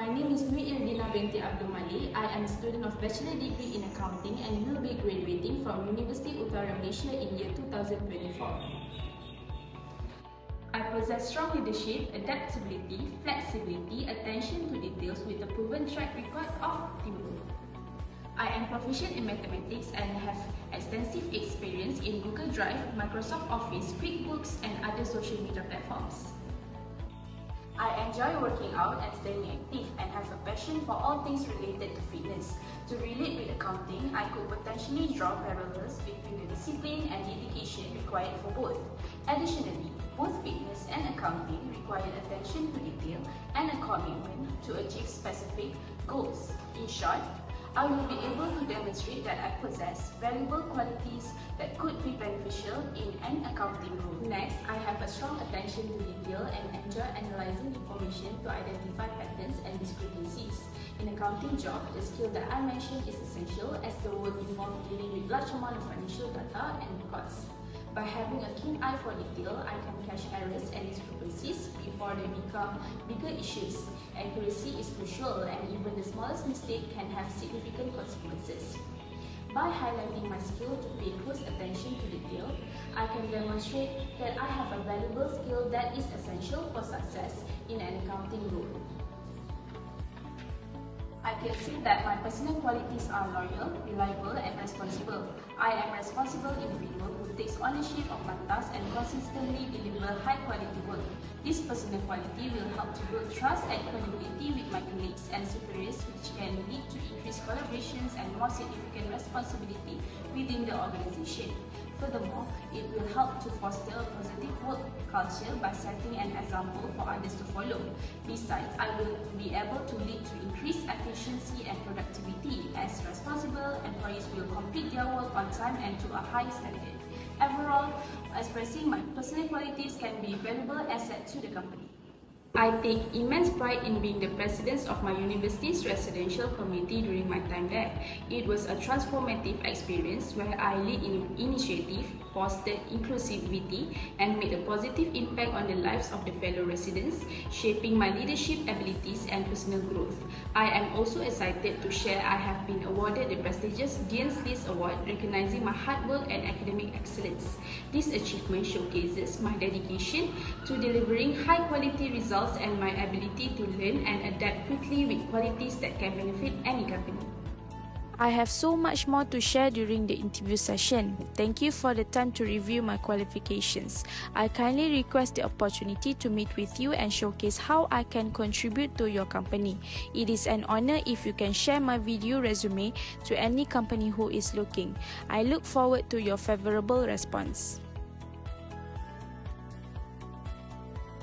My name is Nurul binti Abdul Malik. I am a student of Bachelor Degree in Accounting and will be graduating from University Utara Malaysia in year 2024. I possess strong leadership, adaptability, flexibility, attention to details with a proven track record of teamwork. I am proficient in mathematics and have extensive experience in Google Drive, Microsoft Office, QuickBooks, and other social media platforms. I enjoy working out and staying active and have a passion for all things related to fitness. To relate with accounting, I could potentially draw parallels between the discipline and dedication required for both. Additionally, both fitness and accounting require attention to detail and a commitment to achieve specific goals. In short, I will be able to demonstrate that I possess valuable qualities that could be beneficial in an accounting role. Next, I have a strong attention to detail and enjoy analyzing information to identify patterns and discrepancies. In accounting job, the skill that I mentioned is essential as the work involves dealing with large amount of financial data and records. By having a keen eye for detail, I can catch errors and discrepancies before they become bigger issues. Accuracy is crucial and even the smallest mistake can have significant consequences. By highlighting my skill to pay close attention to detail, I can demonstrate that I have a valuable skill that is essential for success in an accounting role. I can say that my personal qualities are loyal, reliable, and responsible. I am a responsible individual who takes ownership of my tasks and consistently deliver high-quality work. This personal quality will help to build trust and credibility with my colleagues and superiors, which can lead to increased collaborations and more significant responsibility within the organization. Furthermore, it will help to foster a positive work culture by setting an example for others to follow. Besides, I will be able to lead to increased efficiency and productivity as responsible employees will complete their work on time and to a high standard. Overall, expressing my personal qualities can be a valuable asset to the company. I take immense pride in being the president of my university's residential committee during my time there. It was a transformative experience where I lead initiative, fostered inclusivity, and made a positive impact on the lives of the fellow residents, shaping my leadership abilities and personal growth. I am also excited to share I have been awarded the prestigious Dean's List Award, recognizing my hard work and academic excellence. This achievement showcases my dedication to delivering high-quality results and my ability to learn and adapt quickly with qualities that can benefit any company. I have so much more to share during the interview session. Thank you for the time to review my qualifications. I kindly request the opportunity to meet with you and showcase how I can contribute to your company. It is an honor if you can share my video resume to any company who is looking. I look forward to your favorable response.